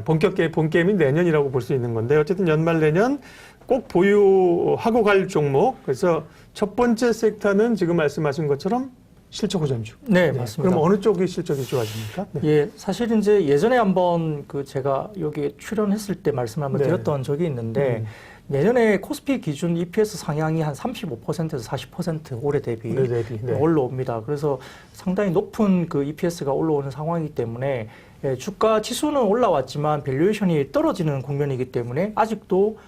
본 게임이 내년이라고 볼 수 있는 건데 어쨌든 연말 내년 꼭 보유하고 갈 종목. 그래서 첫 번째 섹터는 지금 말씀하신 것처럼 실적 호전주. 네, 맞습니다. 그럼 어느 쪽이 실적이 좋아집니까? 네. 예, 사실 이제 예전에 한번 제가 여기 출연했을 때 말씀 한번 네. 드렸던 적이 있는데 내년에 코스피 기준 EPS 상향이 한 35%에서 40% 올해 대비 올라옵니다. 그래서 상당히 높은 그 EPS가 올라오는 상황이기 때문에 주가 지수는 올라왔지만 밸류에이션이 떨어지는 국면이기 때문에 아직도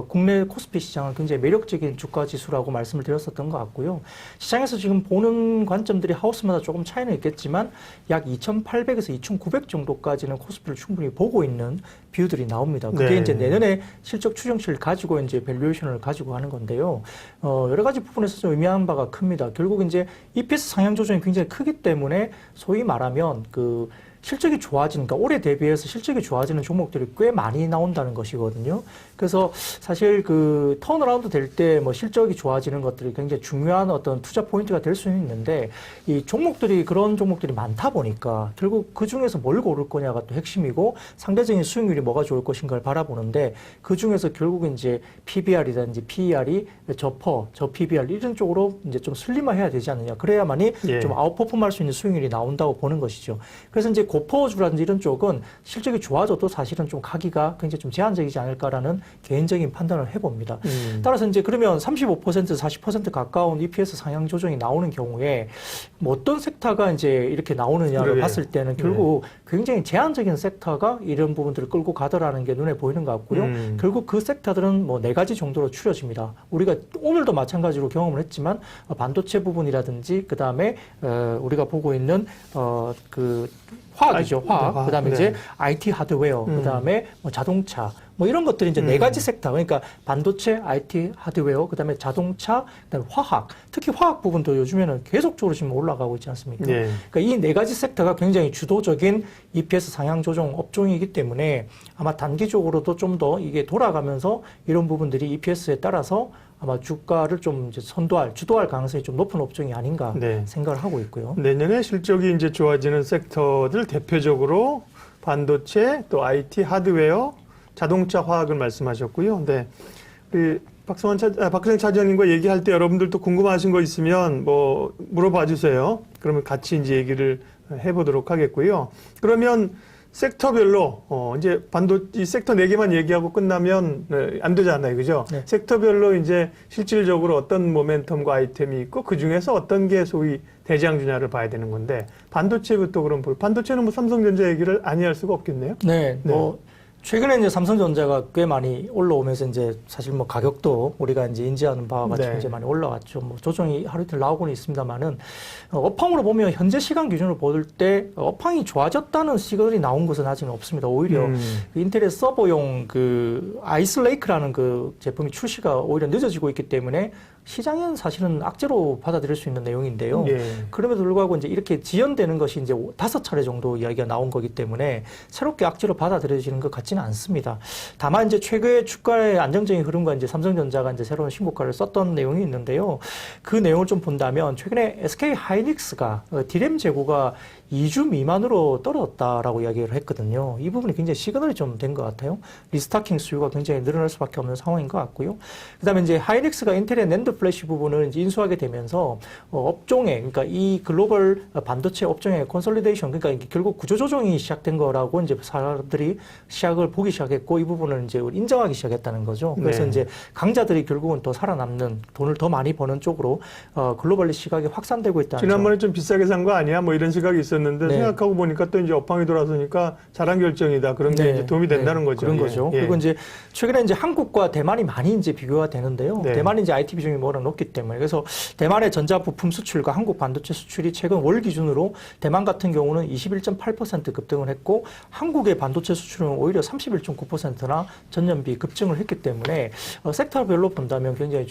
국내 코스피 시장은 굉장히 매력적인 주가 지수라고 말씀을 드렸었던 것 같고요. 시장에서 지금 보는 관점들이 하우스마다 조금 차이는 있겠지만 약 2,800에서 2,900 정도까지는 코스피를 충분히 보고 있는 뷰들이 나옵니다. 그게 이제 내년에 실적 추정치를 가지고 이제 밸류에이션을 가지고 하는 건데요. 여러 가지 부분에서 좀 의미하는 바가 큽니다. 결국 이제 EPS 상향 조정이 굉장히 크기 때문에 소위 말하면 실적이 좋아지는, 그러니까 올해 대비해서 실적이 좋아지는 종목들이 꽤 많이 나온다는 것이거든요. 그래서 사실 턴어라운드 될 때 실적이 좋아지는 것들이 굉장히 중요한 어떤 투자 포인트가 될 수는 있는데 이 종목들이 그런 종목들이 많다 보니까 결국 그 중에서 뭘 고를 거냐가 또 핵심이고 상대적인 수익률이 뭐가 좋을 것인가를 바라보는데 그 중에서 결국 이제 PBR이든지 PER이 저 PBR 이런 쪽으로 이제 좀 슬림화해야 되지 않느냐. 그래야만이 좀 아웃퍼폼할 수 있는 수익률이 나온다고 보는 것이죠. 그래서 이제 고퍼주라든지 이런 쪽은 실적이 좋아져도 사실은 좀 가기가 굉장히 좀 제한적이지 않을까라는 개인적인 판단을 해봅니다. 따라서 이제 그러면 35%, 40% 가까운 EPS 상향 조정이 나오는 경우에 어떤 섹터가 이제 이렇게 나오느냐를 봤을 때는 결국 굉장히 제한적인 섹터가 이런 부분들을 끌고 가더라는 게 눈에 보이는 것 같고요. 결국 그 섹터들은 4가지 정도로 추려집니다. 우리가 오늘도 마찬가지로 경험을 했지만 반도체 부분이라든지 그 다음에 우리가 보고 있는 화학이죠, 화학. 그 다음에 이제 IT 하드웨어, 그 다음에 자동차, 이런 것들이 이제 4가지 섹터. 그러니까 반도체, IT 하드웨어, 그 다음에 자동차, 그 다음에 화학. 특히 화학 부분도 요즘에는 계속적으로 지금 올라가고 있지 않습니까? 그러니까 이 4가지 섹터가 굉장히 주도적인 EPS 상향 조정 업종이기 때문에 아마 단기적으로도 좀 더 이게 돌아가면서 이런 부분들이 EPS에 따라서 아마 주가를 좀 이제 주도할 가능성이 좀 높은 업종이 아닌가 생각을 하고 있고요. 내년에 실적이 이제 좋아지는 섹터들 대표적으로 반도체, 또 IT, 하드웨어, 자동차, 화학을 말씀하셨고요. 근데 우리 박승현 차장님과 얘기할 때 여러분들도 궁금하신 거 있으면 물어봐 주세요. 그러면 같이 이제 얘기를 해보도록 하겠고요. 그러면 섹터별로 이제 이 섹터 4개만 얘기하고 끝나면 안 되잖아요, 그죠? 섹터별로 이제 실질적으로 어떤 모멘텀과 아이템이 있고 그 중에서 어떤 게 소위 대장주냐를 봐야 되는 건데 반도체부터 그럼 반도체는 삼성전자 얘기를 아니할 수가 없겠네요. 네. 최근에 이제 삼성전자가 꽤 많이 올라오면서 이제 사실 가격도 우리가 이제 인지하는 바와 같이 굉장히 많이 올라왔죠. 조정이 하루 이틀 나오고는 있습니다만은 업황으로 보면 현재 시간 기준으로 볼 때 업황이 좋아졌다는 시그널이 나온 것은 아직은 없습니다. 오히려 인텔의 서버용 아이슬레이크라는 제품이 출시가 오히려 늦어지고 있기 때문에 시장은 사실은 악재로 받아들일 수 있는 내용인데요. 그럼에도 불구하고 이제 이렇게 지연되는 것이 이제 5차례 정도 이야기가 나온 거기 때문에 새롭게 악재로 받아들여지는 것 같지는 않습니다. 다만 이제 최근의 주가의 안정적인 흐름과 이제 삼성전자가 이제 새로운 신고가를 썼던 내용이 있는데요. 그 내용을 좀 본다면 최근에 SK 하이닉스가 디램 재고가 2주 미만으로 떨어졌다라고 이야기를 했거든요. 이 부분이 굉장히 시그널이 좀 된 것 같아요. 리스타킹 수요가 굉장히 늘어날 수밖에 없는 상황인 것 같고요. 그다음에 이제 하이닉스가 인텔의 낸드 플래시 부분을 이제 인수하게 되면서 업종에, 그러니까 이 글로벌 반도체 업종의 컨솔리데이션, 그러니까 결국 구조조정이 시작된 거라고 이제 사람들이 시작을 보기 시작했고 이 부분을 이제 인정하기 시작했다는 거죠. 그래서 이제 강자들이 결국은 더 살아남는, 돈을 더 많이 버는 쪽으로 글로벌리 시각이 확산되고 있다는. 지난번에 좀 비싸게 산 거 아니야? 이런 시각이 있었는데 생각하고 보니까 또 이제 업황이 돌아서니까 잘한 결정이다. 그런 게 이제 도움이 된다는 거죠. 그런 거죠. 그리고 이제 최근에 이제 한국과 대만이 많이 이제 비교가 되는데요. 대만이 이제 IT 비중이 워낙 높기 때문에 그래서 대만의 전자 부품 수출과 한국 반도체 수출이 최근 월 기준으로 대만 같은 경우는 21.8% 급등을 했고 한국의 반도체 수출은 오히려 31.9%나 전년비 급증을 했기 때문에 섹터별로 본다면 굉장히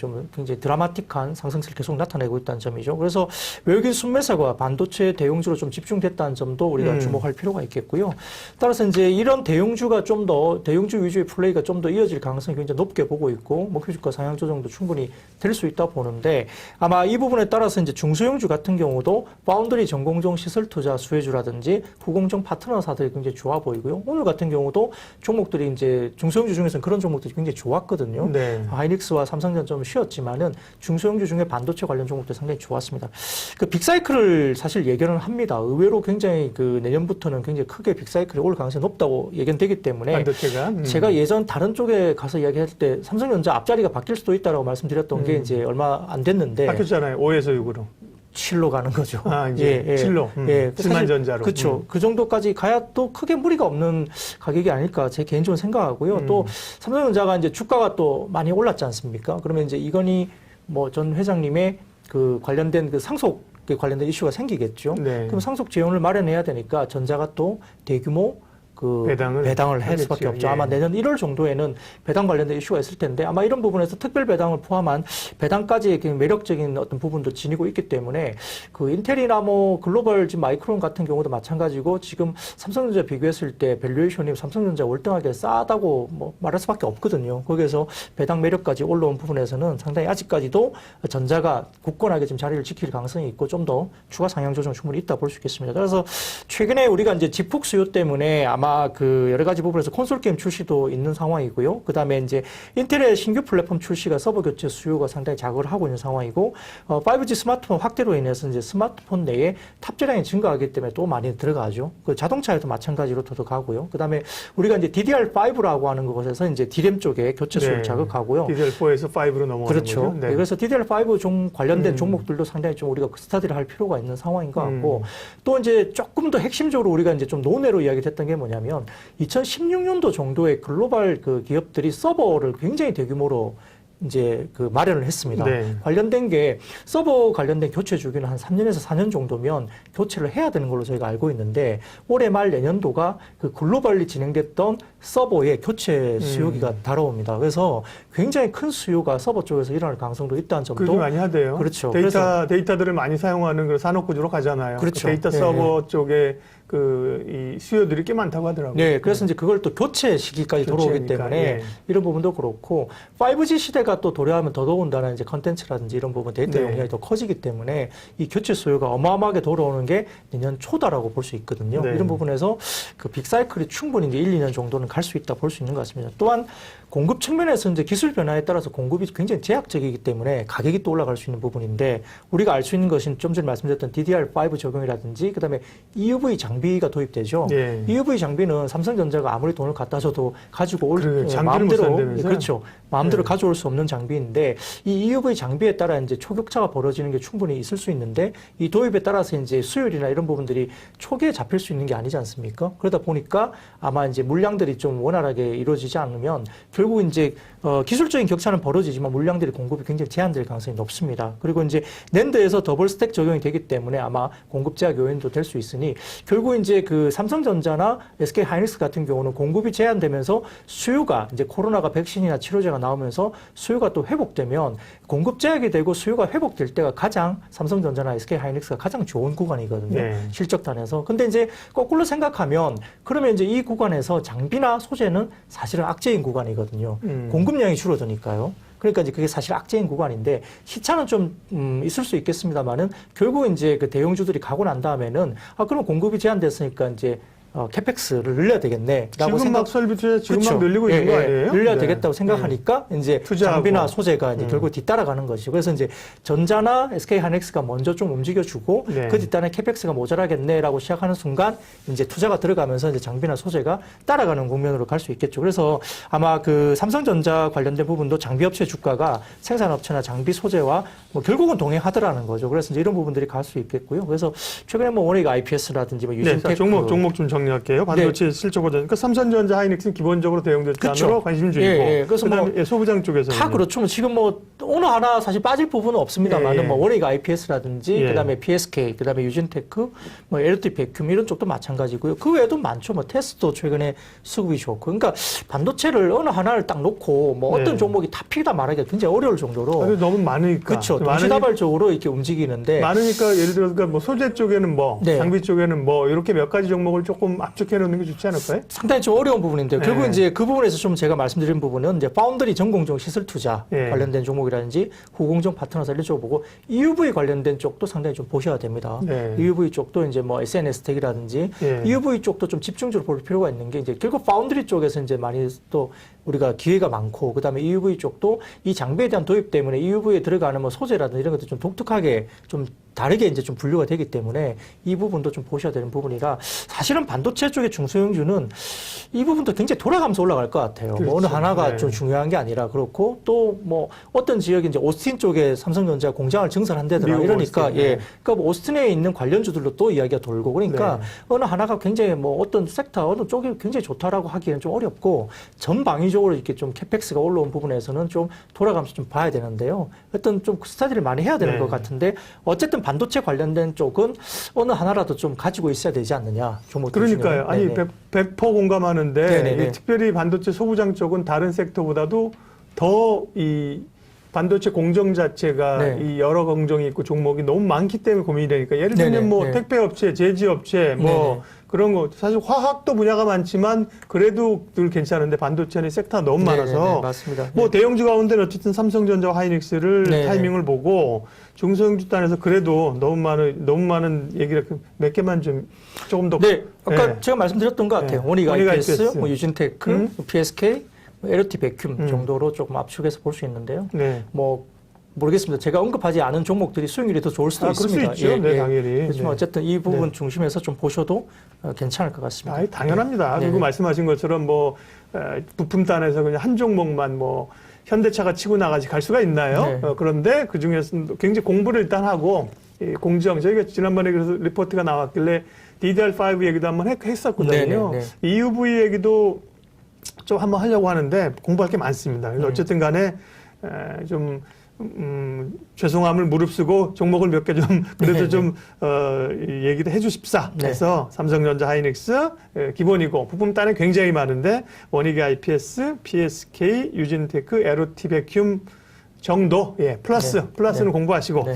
드라마틱한 상승세를 계속 나타내고 있다는 점이죠. 그래서 외국인 순매수가 반도체 대용주로 좀 집중 집중됐다는 점도 우리가 주목할 필요가 있겠고요. 따라서 이제 이런 대형주가 좀 더 대형주 위주의 플레이가 좀 더 이어질 가능성이 굉장히 높게 보고 있고 목표주가 상향 조정도 충분히 될 수 있다 보는데 아마 이 부분에 따라서 이제 중소형주 같은 경우도 파운드리 전공종 시설 투자 수혜주라든지 후공정 파트너사들이 굉장히 좋아 보이고요. 오늘 같은 경우도 종목들이 이제 중소형주 중에서는 그런 종목들이 굉장히 좋았거든요. 네. 하이닉스와 삼성전자 좀 쉬었지만은 중소형주 중에 반도체 관련 종목들 상당히 좋았습니다. 그 빅사이클을 사실 예견을 합니다. 의외로 굉장히 그 내년부터는 굉장히 크게 빅사이클이 올 가능성이 높다고 예견되기 때문에 반도체가 제가 예전 다른 쪽에 가서 이야기할 때 삼성전자 앞자리가 바뀔 수도 있다라고 말씀드렸던 게 이제 얼마 안 됐는데 바뀌었잖아요. 5에서 6으로. 7로 가는 거죠. 아, 이제 7로. 예. 7만 전자로. 그렇죠. 그 정도까지 가야 또 크게 무리가 없는 가격이 아닐까 제 개인적으로 생각하고요. 또 삼성전자가 이제 주가가 또 많이 올랐지 않습니까? 그러면 이제 이건희 뭐 전 회장님의 그 관련된 그 상속 관련된 이슈가 생기겠죠. 네. 그럼 상속 재원을 마련해야 되니까 전자가 또 대규모 그 배당을 할 수밖에 없죠. 예. 아마 내년 1월 정도에는 배당 관련된 이슈가 있을 텐데 아마 이런 부분에서 특별 배당을 포함한 배당까지 매력적인 어떤 부분도 지니고 있기 때문에 그 인텔이나 뭐 글로벌 지금 마이크론 같은 경우도 마찬가지고 지금 삼성전자 비교했을 때 밸류에이션이 삼성전자 월등하게 싸다고 뭐 말할 수밖에 없거든요. 거기에서 배당 매력까지 올라온 부분에서는 상당히 아직까지도 전자가 굳건하게 지금 자리를 지킬 가능성이 있고 좀 더 추가 상향 조정 충분히 있다 볼 수 있겠습니다. 그래서 최근에 우리가 이제 집폭 수요 때문에 아마 그 여러 가지 부분에서 콘솔 게임 출시도 있는 상황이고요. 그 다음에 이제 인텔의 신규 플랫폼 출시가 서버 교체 수요가 상당히 자극을 하고 있는 상황이고, 5G 스마트폰 확대로 인해서 이제 스마트폰 내에 탑재량이 증가하기 때문에 또 많이 들어가죠. 그 자동차에도 마찬가지로 들어가고요. 그 다음에 우리가 이제 DDR5라고 하는 것에서 이제 D램 쪽에 교체 수요를 자극하고요. DDR4에서 5로 넘어가는 그렇죠. 거죠. 네. 그래서 DDR5 관련된 종목들도 상당히 좀 우리가 스타디를 할 필요가 있는 상황인 것 같고, 또 이제 조금 더 핵심적으로 우리가 이제 좀 논외로 이야기했던 게 뭐냐면 2016년도 정도에 글로벌 그 기업들이 서버를 굉장히 대규모로 이제 그 마련을 했습니다. 네. 관련된 게 서버 관련된 교체 주기는 한 3년에서 4년 정도면 교체를 해야 되는 걸로 저희가 알고 있는데 올해 말 내년도가 그 글로벌리 진행됐던 서버의 교체 수요기가 다가옵니다. 그래서 굉장히 큰 수요가 서버 쪽에서 일어날 가능성도 있다는 점도 그렇게 많이 하대요. 그렇죠. 데이터들을 많이 사용하는 그 산업 구조로 가잖아요. 그렇죠. 그 데이터 서버 쪽에 이 수요들이 꽤 많다고 하더라고요. 네, 그래서 이제 그걸 또 교체 시기까지 돌아오기 때문에 이런 부분도 그렇고 5G 시대가 또 도래하면 더더군다나 이제 컨텐츠라든지 이런 부분 데이터 용량이 더 커지기 때문에 이 교체 수요가 어마어마하게 돌아오는 게 내년 초다라고 볼 수 있거든요. 네. 이런 부분에서 그 빅사이클이 충분히 이제 1, 2년 정도는 갈 수 있다 볼 수 있는 것 같습니다. 또한 공급 측면에서 이제 기술 변화에 따라서 공급이 굉장히 제약적이기 때문에 가격이 또 올라갈 수 있는 부분인데 우리가 알 수 있는 것은 좀 전에 말씀드렸던 DDR5 적용이라든지 그다음에 EUV 장비가 도입되죠. 예. EUV 장비는 삼성전자가 아무리 돈을 갖다 줘도 가지고 올 마음대로 그렇죠. 마음대로 가져올 수 없는 장비인데 이 EUV 장비에 따라 이제 초격차가 벌어지는 게 충분히 있을 수 있는데 이 도입에 따라서 이제 수율이나 이런 부분들이 초기에 잡힐 수 있는 게 아니지 않습니까? 그러다 보니까 아마 이제 물량들이 좀 원활하게 이루어지지 않으면 결국 이제 기술적인 격차는 벌어지지만 물량들이 공급이 굉장히 제한될 가능성이 높습니다. 그리고 이제 낸드에서 더블 스택 적용이 되기 때문에 아마 공급 제약 요인도 될 수 있으니 결국 이제 그 삼성전자나 SK 하이닉스 같은 경우는 공급이 제한되면서 수요가 이제 코로나가 백신이나 치료제가 나오면서 수요가 또 회복되면 공급 제약이 되고 수요가 회복될 때가 가장 삼성전자나 SK 하이닉스가 가장 좋은 구간이거든요. 네. 실적단에서. 근데 이제 거꾸로 생각하면 그러면 이제 이 구간에서 장비나 소재는 사실은 악재인 구간이거든요. 공급량이 줄어드니까요. 그러니까 이제 그게 사실 악재인 구간인데 시차는 좀 있을 수 있겠습니다만은 결국 이제 그 대형주들이 가고 난 다음에는 그럼 공급이 제한됐으니까 이제 캐펙스를 늘려야 되겠네. 지금 막 설비 투자 지금 막 늘리고 있는 거 아니에요? 늘려야 되겠다고 생각하니까 이제 투자하고. 장비나 소재가 이제 결국 뒤따라가는 것이죠. 그래서 이제 전자나 SK 하이닉스가 먼저 좀 움직여주고 그 뒷단에 캐펙스가 모자라겠네라고 시작하는 순간 이제 투자가 들어가면서 이제 장비나 소재가 따라가는 국면으로 갈 수 있겠죠. 그래서 아마 그 삼성전자 관련된 부분도 장비업체 주가가 생산업체나 장비 소재와 뭐 결국은 동행하더라는 거죠. 그래서 이제 이런 부분들이 갈 수 있겠고요. 그래서 최근에 뭐 원익 IPS라든지 뭐 유진텍 종목 좀 정리 정리할게요. 반도체 실적 보전. 그러니까 삼성전자, 하이닉스는 기본적으로 대형전자로 관심 중이고. 그래서 그다음에 소부장 쪽에서는 다 그렇죠. 뭐 지금 뭐 어느 하나 사실 빠질 부분은 없습니다만, 뭐 원익 IPS라든지, 그다음에 PSK, 그다음에 유진테크, 뭐 LT 베큐um 이런 쪽도 마찬가지고요. 그 외에도 많죠. 뭐 테스도 최근에 수급이 좋고. 그러니까 반도체를 어느 하나를 딱 놓고 뭐 어떤 종목이 다 필다 말하기가 굉장히 어려울 정도로. 너무 많으니까. 그렇죠. 동시다발적으로 이렇게 움직이는데. 많으니까 예를 들어서 뭐 소재 쪽에는 뭐, 장비 쪽에는 뭐 이렇게 몇 가지 종목을 조금 압축해 놓는 게 좋지 않을까요? 상당히 좀 어려운 부분인데요. 결국 이제 그 부분에서 좀 제가 말씀드린 부분은 이제 파운드리 전공정 시설 투자 관련된 종목이라든지 후공정 파트너사 이런 쪽을 보고 EUV 관련된 쪽도 상당히 좀 보셔야 됩니다. EUV 쪽도 이제 뭐 SNS 텍이라든지 EUV 쪽도 좀 집중적으로 볼 필요가 있는 게 이제 결국 파운드리 쪽에서 이제 많이 또 우리가 기회가 많고 그다음에 EUV 쪽도 이 장비에 대한 도입 때문에 EUV에 들어가는 뭐 소재라든지 이런 것도 좀 독특하게 좀 다르게 이제 좀 분류가 되기 때문에 이 부분도 좀 보셔야 되는 부분이라 사실은 반도체 쪽의 중소형주는 이 부분도 굉장히 돌아가면서 올라갈 것 같아요. 그렇죠. 뭐 어느 하나가 좀 중요한 게 아니라 그렇고 또 뭐 어떤 지역이 이제 오스틴 쪽에 삼성전자 공장을 증설한다더라 이러니까 오스틴, 그러니까 뭐 오스틴에 있는 관련주들로 또 이야기가 돌고 그러니까 어느 하나가 굉장히 뭐 어떤 섹터 어느 쪽이 굉장히 좋다라고 하기에는 좀 어렵고 전방위적으로 이렇게 좀 캐펙스가 올라온 부분에서는 좀 돌아가면서 좀 봐야 되는데요. 어떤 좀 스타디를 많이 해야 되는 것 같은데 어쨌든 반도체 관련된 쪽은 어느 하나라도 좀 가지고 있어야 되지 않느냐. 그러니까요. 아니 100% 공감하는데 특별히 반도체 소부장 쪽은 다른 섹터보다도 더 이 반도체 공정 자체가 이 여러 공정이 있고 종목이 너무 많기 때문에 고민이 되니까 예를 들면 뭐 택배업체, 제지업체 뭐 그런 거 사실 화학도 분야가 많지만 그래도 늘 괜찮은데 반도체는 섹터가 너무 많아서 맞습니다. 뭐 대형주 가운데는 어쨌든 삼성전자와 하이닉스를 타이밍을 보고 중소형주 단에서 그래도 너무 많은 얘기를 몇 개만 좀 조금 더 아까 제가 말씀드렸던 것 같아요. 원익 IPS, 뭐 유진테크, PSK, LT 베큐um 정도로 조금 압축해서 볼 수 있는데요. 뭐 모르겠습니다. 제가 언급하지 않은 종목들이 수익률이 더 좋을 수도 있습니다. 그럴 수 있죠. 당연히. 그렇지만 어쨌든 이 부분 중심에서 좀 보셔도 괜찮을 것 같습니다. 당연합니다. 그리고 말씀하신 것처럼 뭐 부품단에서 그냥 한 종목만 뭐 현대차가 치고 나가지 갈 수가 있나요? 그런데 그 중에서 굉장히 공부를 일단 하고 공정 저희가 지난번에 그래서 리포트가 나왔길래 DDR5 얘기도 한번 했었거든요. EUV 얘기도 좀 한번 하려고 하는데 공부할 게 많습니다. 그래서 어쨌든 간에 좀 죄송함을 무릅쓰고 종목을 몇 개 좀 그래도 좀 얘기도 해주십사. 그래서 삼성전자, 하이닉스 기본이고 부품단에 굉장히 많은데 원익 IPS, PSK, 유진테크, LT 베큐um 정도 플러스는 공부하시고.